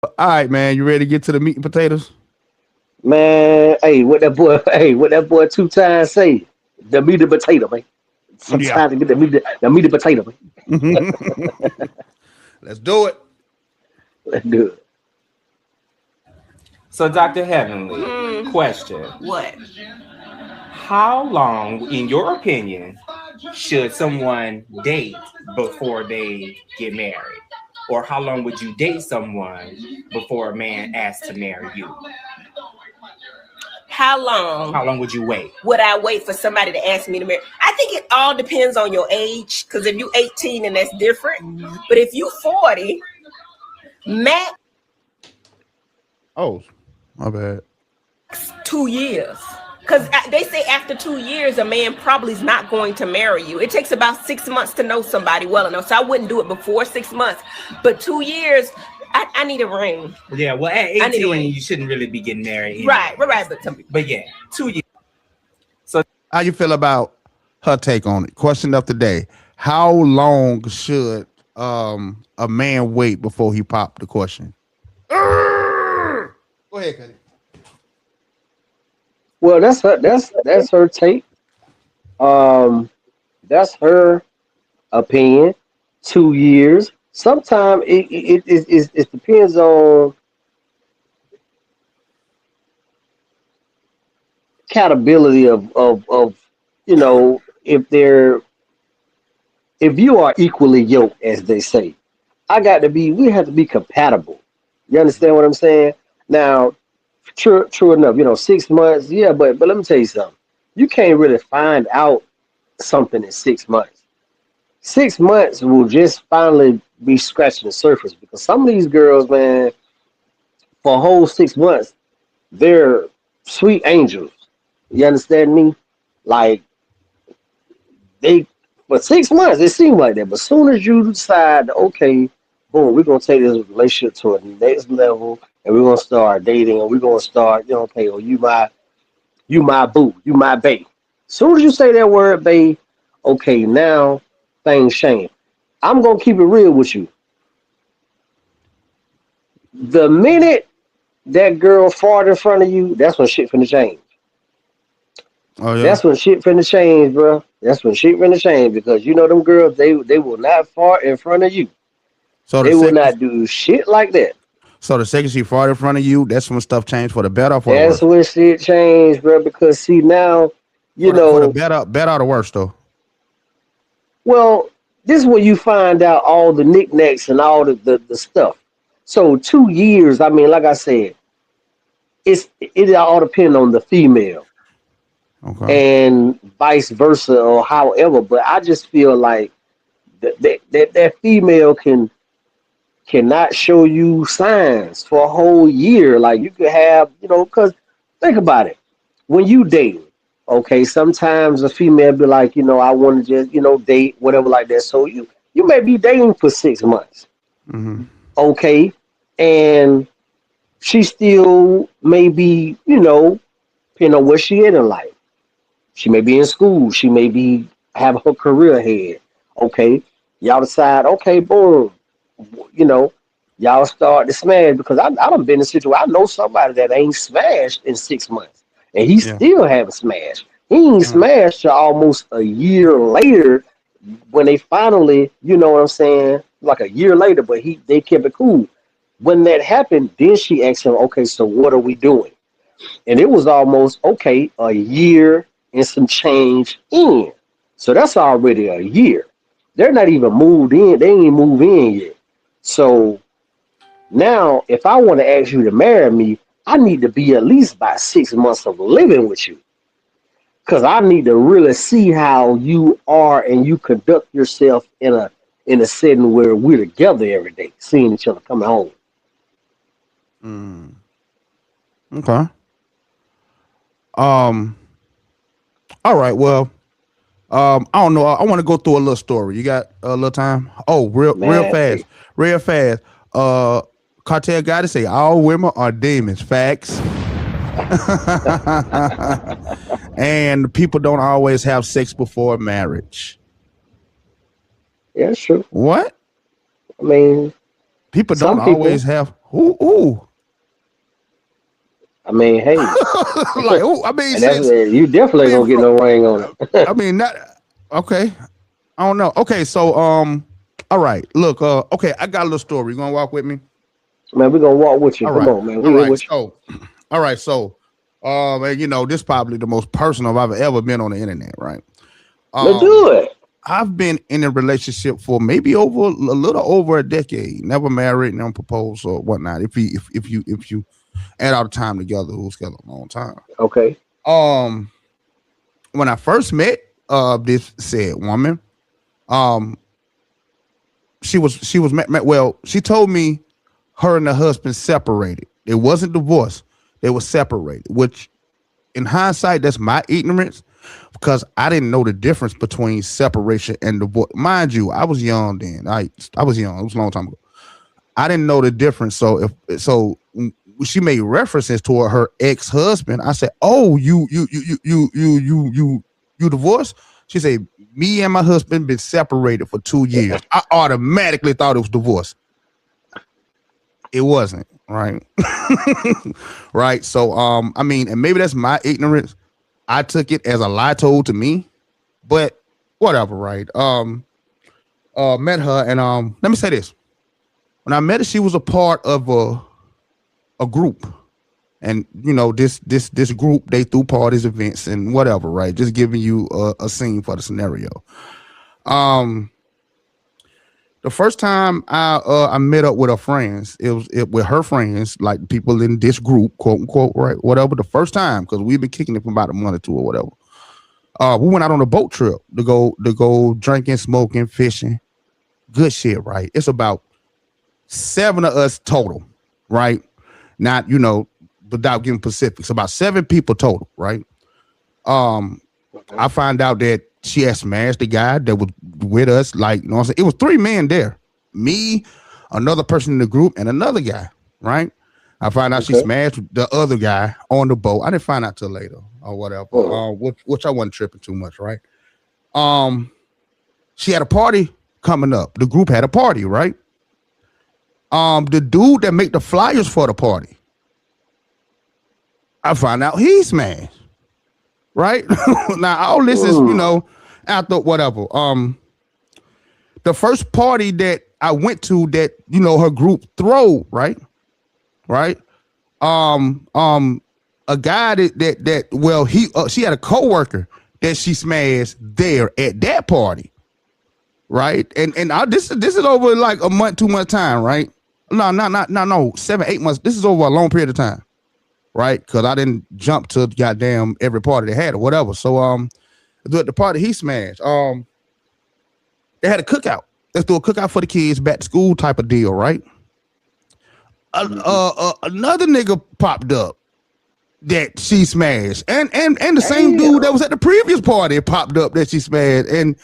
All right, man. You ready to get to the meat and potatoes? Man, hey, what that boy, hey, what that boy 2 times say? The meat and potato, man. Yeah. Sometimes to get the meat and potato, man. Let's do it. Let's do it. So, Dr. Heavenly, question. What? How long, in your opinion, should someone date before they get married? Or how long would you date someone before a man asks to marry you? How long? How long would you wait? Would I wait for somebody to ask me to marry? I think it all depends on your age. Because if you 18, then that's different. But if you 40, max Oh, my bad. 2 years. Because they say after 2 years, a man probably is not going to marry you. It takes about 6 months to know somebody well enough. So I wouldn't do it before 6 months. But 2 years, I need a ring. Yeah, well, at I need a 18, ring. you shouldn't really be getting married. Anyway. Right. But yeah, 2 years. How you feel about her take on it? Question of the day: how long should a man wait before he pop the question? Go ahead, Cuddy. Well, that's her take. Um, that's her opinion. 2 years. Sometimes it depends on compatibility of if they're if you are equally yoked, as they say. We have to be compatible. You understand what I'm saying? Now, true enough, 6 months, yeah, but let me tell you something. You can't really find out something in 6 months. 6 months will just finally be scratching the surface because some of these girls, man, for a whole 6 months, they're sweet angels. You understand me? Like they for 6 months it seemed like that, but as soon as you decide, okay, boom, we're gonna take this relationship to a next level, and we're gonna start dating, and we're gonna start, okay, well, you my boo, you my bae. As soon as you say that word, bae, okay, now things change. I'm gonna keep it real with you. The minute that girl fart in front of you, that's when shit finna change. Oh yeah. That's when shit finna change, bro. That's when shit finna change because them girls, they will not fart in front of you. So the They will second, not do shit like that. so the second she fought in front of you, that's when stuff changed for the better or for the That's worse. when shit changed, bro. Because see now, you For the know, better or the worse though. well, this is where you find out all the knickknacks and all the stuff. So 2 years, I mean, like I said, it all depends on the female Okay. and vice versa or however. But I just feel like that female cannot show you signs for a whole year. Like you could have, because think about it. When you date, okay, sometimes a female be like, I want to just, date, whatever like that. So you may be dating for 6 months, Mm-hmm. okay, and she still may be, depending on where she in life. She may be in school. She may be have her career ahead. Okay, y'all decide. Okay, boom. You know, y'all start to smash because I done been in a situation. I know somebody that ain't smashed in 6 months, and he Yeah. still haven't smashed. He ain't Mm. smashed till almost a year later when they finally, you know what I'm saying, like a year later. But they kept it cool. When that happened, then she asked him, "Okay, so what are we doing?" And it was almost okay a year and some change in. So that's already a year. They're not even moved in. They ain't moved in yet. So now, if I want to ask you to marry me, I need to be at least by 6 months of living with you. Because I need to really see how you are and you conduct yourself in a setting where we're together every day, seeing each other coming home. Mm. Okay. Um. All right. Well. I don't know. I want to go through a little story. You got a little time? Oh, real Man, fast, hey, real fast. Cartel got to say all women are demons. Facts. And people don't always have sex before marriage. yeah, sure. What? I mean, People Some don't people- always have. Ooh. I mean, hey, Like, ooh, I mean, and that's, since, you definitely I mean, gonna get no ring on it. I mean, not okay. I don't know. Okay, so all right. Look, okay, I got a little story. You gonna walk with me? Man, we're gonna walk with you. All Come right. on, man. All We right. with you. So, all right. So, and you know, this is probably the most personal I've ever been on the internet, right? Let's do it. I've been in a relationship for maybe a little over a decade. Never married, never proposed or whatnot. If you add all the time together, who's together a long time. Okay. When I first met this said woman, she was met well. She told me her and her husband separated. It wasn't divorced. They were separated. Which, in hindsight, that's my ignorance because I didn't know the difference between separation and divorce. Mind you, I was young then. I was young. It was a long time ago. I didn't know the difference. So when she made references to her ex-husband, I said, "Oh, you divorced?" She said, "Me and my husband been separated for 2 years." I automatically thought it was divorce. It wasn't, right? Right. So I mean, and maybe that's my ignorance. I took it as a lie told to me, but whatever, right? Met her and let me say this. When I met her, she was a part of a group. And you know, this group, they threw parties, events, and whatever, right? Just giving you a scene for the scenario. The first time I met up with her friends, it was with her friends, like people in this group, quote unquote, right? Whatever. The first time, because we've been kicking it for about a month or two or whatever. We went out on a boat trip to go drinking, smoking, fishing. Good shit, right? It's about 7 of us total, right? Not, you know, without giving specifics, about 7 people total, right? I find out that she had smashed the guy that was with us. Like, you know what I'm saying? It was 3 men there. Me, another person in the group, and another guy, right? I find out she smashed the other guy on the boat. I didn't find out till later or whatever. Which I wasn't tripping too much, right? She had a party coming up. The group had a party, right? The dude that made the flyers for the party, I found out he smashed. Right now, all this is, you know, after whatever. The first party that I went to that, you know, her group throw, right? A guy that well, she had a coworker that she smashed there at that party, right? And this is over like a month, 2 month time, right? No, 7, 8 months. This is over a long period of time. Right, because I didn't jump to goddamn every party they had or whatever. So the party he smashed, they had a cookout. Let's do a cookout for the kids, back to school type of deal, right? Another nigga popped up that she smashed, and the same dude that was at the previous party popped up that she smashed, and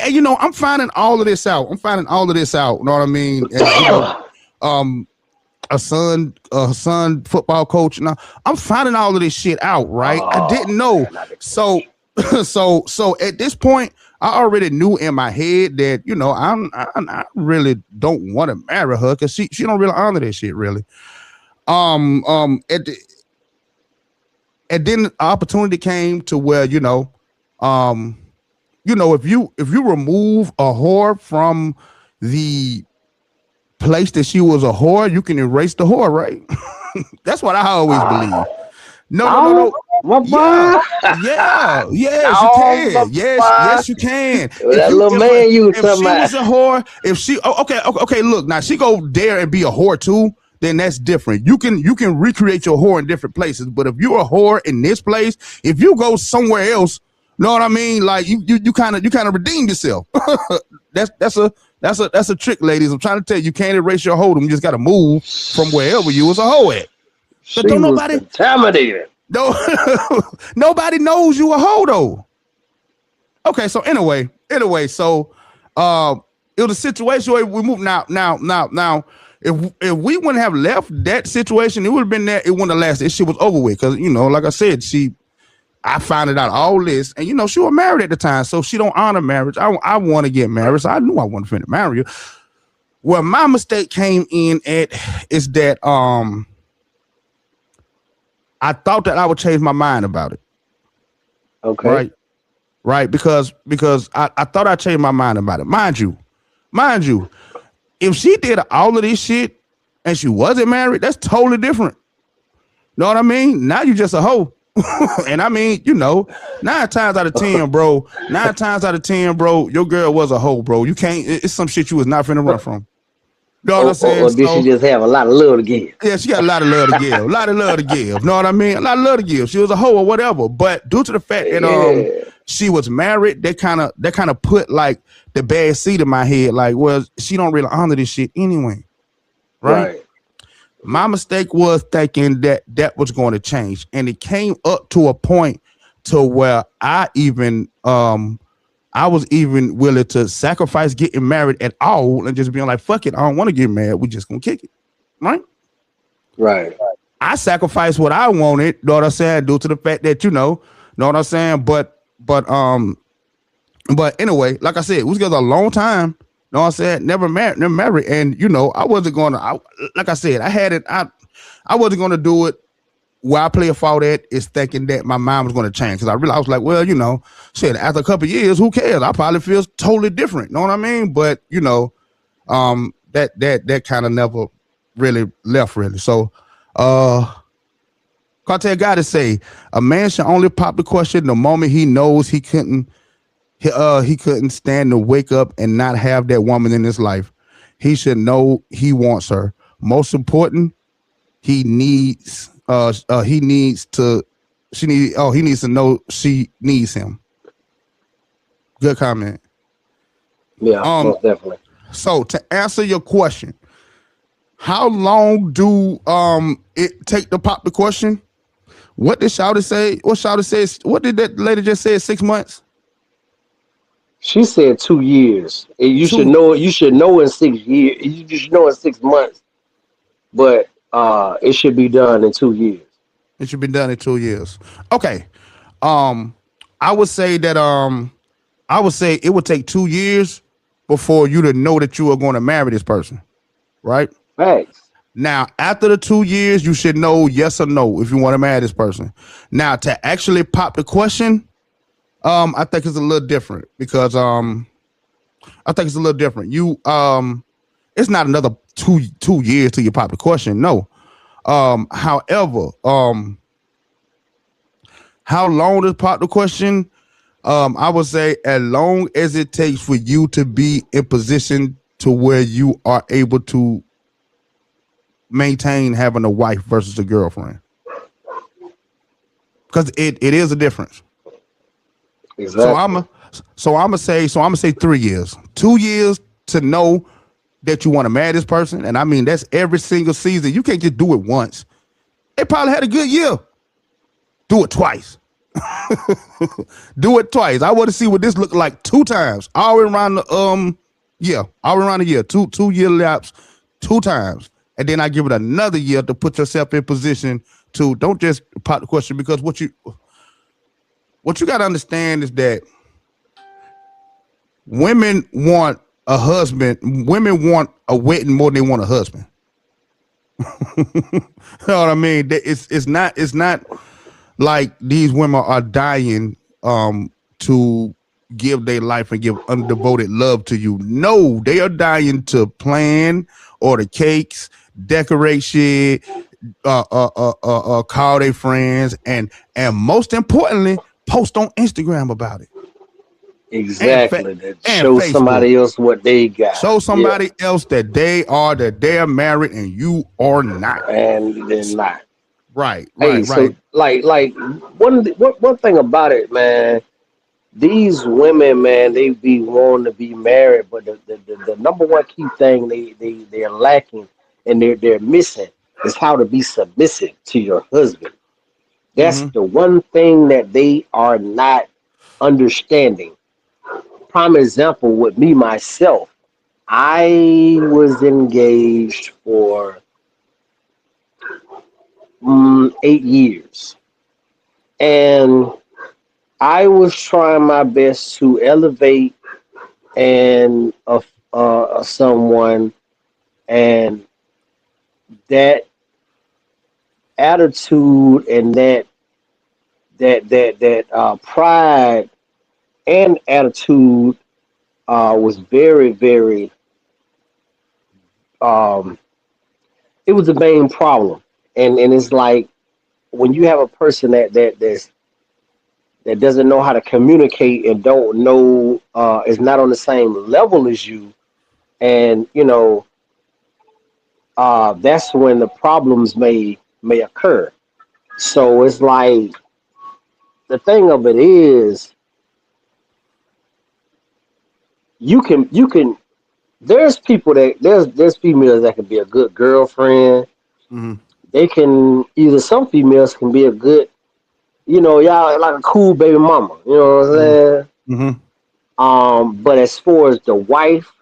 you know, I'm finding all of this out. You know what I mean? And, you know, a son football coach. Now I'm finding all of this shit out, right? I didn't know. So at this point, I already knew in my head that, you know, I really don't want to marry her because she don't really honor that shit, really. And then the opportunity came to where, you know, if you remove a whore from the place that she was a whore, you can erase the whore, right? That's what I always believe. No. Yes, you can. Yes, you can. That little man you were if talking she about. was a whore, if she okay, look, now she go there and be a whore too, then that's different. You can recreate your whore in different places, but if you're a whore in this place, if you go somewhere else, know what I mean? Like you kind of redeem yourself. That's a trick, ladies. I'm trying to tell you, you can't erase your whoredom. You just got to move from wherever you was a hoe at. But don't nobody contaminated. No, nobody knows you a hoe though. Okay, so anyway, so it was a situation where we moved now. If we wouldn't have left that situation, it would have been there. It wouldn't have lasted. This shit was over with because, you know, like I said, I found it out all this, and you know, she was married at the time, so she don't honor marriage. I want to get married, so I knew I wasn't finna marry her. Where my mistake came in at is that I thought that I would change my mind about it. Okay. Right, because I thought I changed my mind about it. Mind you, if she did all of this shit and she wasn't married, that's totally different. Know what I mean? Now you just a hoe. And I mean, 9 times out of 10, bro, your girl was a hoe, bro. You can't, it's some shit you was not finna run from. You know what I'm saying? Or did she just have a lot of love to give? Yeah, she got a lot of love to give. A lot of love to give. Know what I mean? A lot of love to give. She was a hoe or whatever. But due to the fact that she was married, that kind of put like the bad seed in my head. Like, well, she don't really honor this shit anyway. Right. My mistake was thinking that was going to change. And it came up to a point to where I was even willing to sacrifice getting married at all and just being like, fuck it, I don't want to get married. We just gonna kick it. Right. I sacrificed what I wanted, know what I'm saying, due to the fact that, know what I'm saying? But anyway, like I said, we was together a long time. Know what I'm saying? Never married. And I wasn't gonna like I said, I wasn't gonna do it. Where I play a fault at is thinking that my mind was going to change, because I realized I was like, well, shit, after a couple of years, who cares? I probably feel totally different. Know what I mean? But that kind of never really left really. So Cartel got to say, a man should only pop the question the moment he knows he couldn't stand to wake up and not have that woman in his life. He should know he wants her. Most important, he needs to know she needs him. Good comment. Yeah, most definitely. So to answer your question, how long do it take to pop the question? What did Shawty say? What Shawty says? What did that lady just say? 6 months? She said 2 years. You should know. You should know in 6 years. You should know in 6 months. But it should be done in 2 years. It should be done in 2 years. Okay. I would say that it would take 2 years before you to know that you are going to marry this person. Right? Thanks. Now, after the 2 years, you should know yes or no if you want to marry this person. Now, to actually pop the question, I think it's a little different, because You it's not another two years till you pop the question. No. However, how long does pop the question? I would say as long as it takes for you to be in position to where you are able to maintain having a wife versus a girlfriend, because it is a difference. Exactly. So I'm gonna say 3 years. 2 years to know that you want to marry this person, and I mean that's every single season. You can't just do it once. They probably had a good year. Do it twice. Do it twice. I want to see what this look like 2 times. All around the all around the year. 2 year lapse 2 times. And then I give it another year to put yourself in position to don't just pop the question, because what you got to understand is that women want a husband. Women want a wedding more than they want a husband. You know what I mean? It's not like these women are dying to give their life and give undevoted love to you. No, they are dying to plan, order cakes, decorate shit, call their friends, and most importantly, post on Instagram about it. Exactly. Show Facebook. Somebody else what they got. Show somebody else that they're married and you are not. And they're not. Right. So like one thing about it, man, these women, man, they be wanting to be married, but the number one key thing they're lacking and they're missing is how to be submissive to your husband. That's the one thing that they are not understanding. Prime example with me myself, I was engaged for 8 years, and I was trying my best to elevate and someone and that attitude and that pride and attitude was very, very. Um, it was the main problem, and it's like when you have a person that doesn't know how to communicate and don't know is not on the same level as you, and that's when the problems may occur. So it's like the thing of it is you can there's people that there's females that can be a good girlfriend. Mhm. They can either some females can be a good, y'all like a cool baby mama, you know what I'm Mhm. saying? Mhm. But as far as the wife,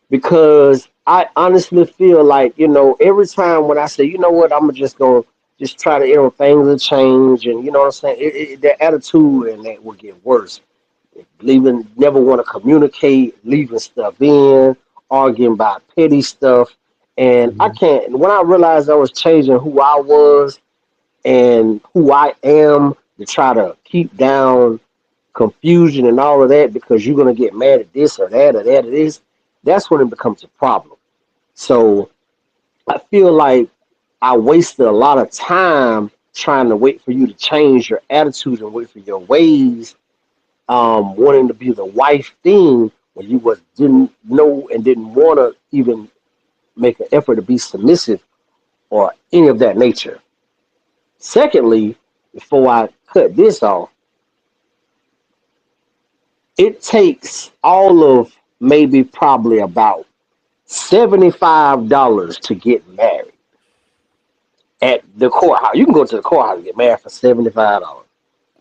because I honestly feel like, every time when I say, you know what, I'm just gonna just try to, things will change, and you know what I'm saying, their attitude and that will get worse. Leaving, never want to communicate, leaving stuff in, arguing about petty stuff, and I Mhm. can't. When I realized I was changing who I was and who I am to try to keep down confusion and all of that because you're gonna get mad at this or that or this, that's when it becomes a problem. So I feel like I wasted a lot of time trying to wait for you to change your attitude and wait for your ways, wanting to be the wife thing when you was didn't know and didn't want to even make an effort to be submissive or any of that nature. Secondly, before I cut this off, it takes all of maybe probably about $75 to get married at the courthouse. You can go to the courthouse and get married for $75,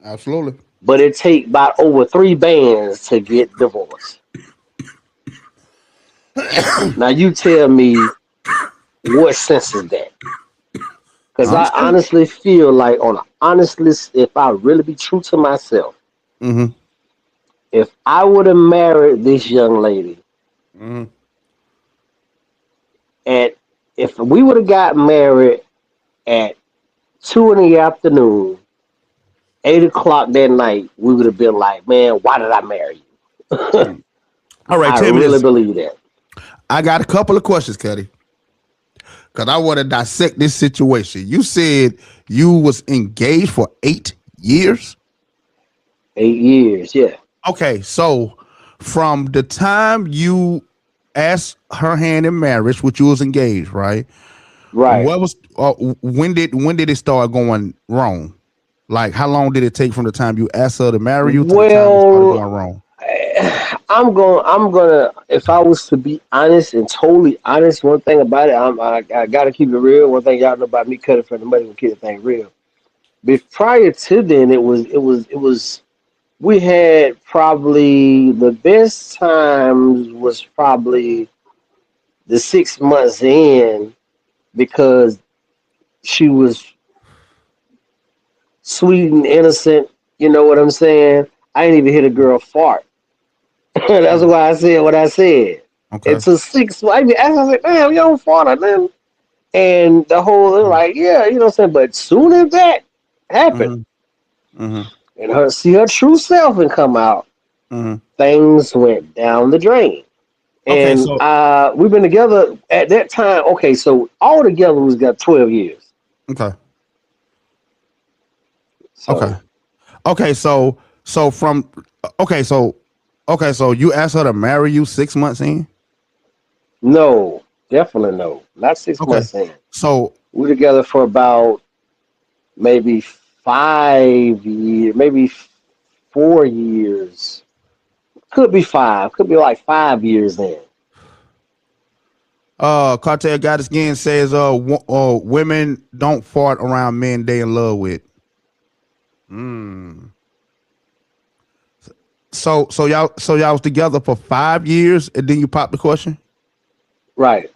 Absolutely. but it take about over three bands to get divorced. Now you tell me what sense is that? Because I Understand? honestly feel like, on an honest list, if I really be true to myself, Mhm. if I would have married this young lady, Mhm. and if we would have got married at 2 in the afternoon, 8 o'clock that night, we would have been like, man, why did I marry you? Mm. All right, I tell me really this. believe that. I got a couple of questions, Cuddy, because I want to dissect this situation. You said you was engaged for 8 years. 8 years, yeah. Okay, so from the time you asked her hand in marriage, which you was engaged, right? Right. What was when did it start going wrong? Like, how long did it take from the time you asked her to marry you to the time it started Well, going wrong? I'm gonna, if I was to be honest and totally honest, one thing about it, I gotta keep it real. One thing y'all know about me, cutting for the money, will keep the thing real. But prior to then, it was we had probably the best times was probably the 6 months in, because she was sweet and innocent. You know what I'm saying? I didn't even hear the girl fart. That's Mm. why I said what I said. It Okay. took 6 months. I mean, I was like, damn, you don't fart or nothing. And the whole, they're Mm-hmm. like, yeah, you know what I'm saying? But soon as that happened, Mm-hmm. Mm-hmm. and her see her true self and come out, Mm-hmm. things went down the drain. Okay, And so we've been together at that time. Okay, so all together we got 12 years. okay. Okay. So Okay, so from okay, so okay, so you asked her to marry you 6 months in? no, definitely no. Not six Okay. months in. So We together for about maybe 5 years, maybe 4 years. Could be five. Could be like 5 years in. Cartel Goddess again says women don't fart around men they in love with. Mm. So y'all was together for 5 years and then you popped the question? Right.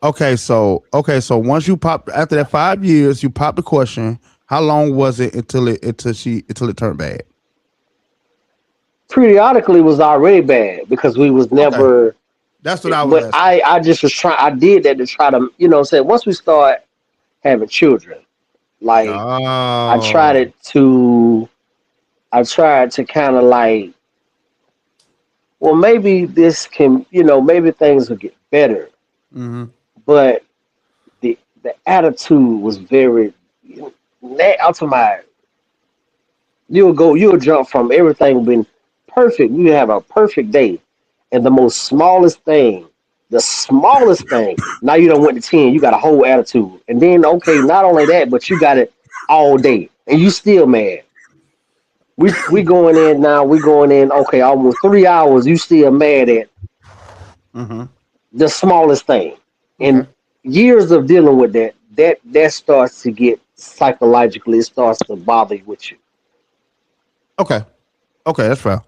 Okay, so once you popped after that 5 years, you popped the question. How long was it until it turned bad? Periodically was already bad because we was Okay. never That's what I was But asking. I just was trying. I did that to try to, say once we start having children, like I tried Oh. it to, I tried to kind of like, well, maybe this can, maybe things will get better. Hmm. But the attitude was very. I'm talking about you'll jump from everything being perfect. You have a perfect day, and the smallest thing. Now you don't went to 10. You got a whole attitude, and then okay, not only that, but you got it all day, and you still mad. We going in now. We going in. Okay, almost 3 hours. You still mad at Hmm. the smallest thing, Okay. and years of dealing with that starts to get psychologically. It starts to bother you with you. Okay. Okay. That's fair.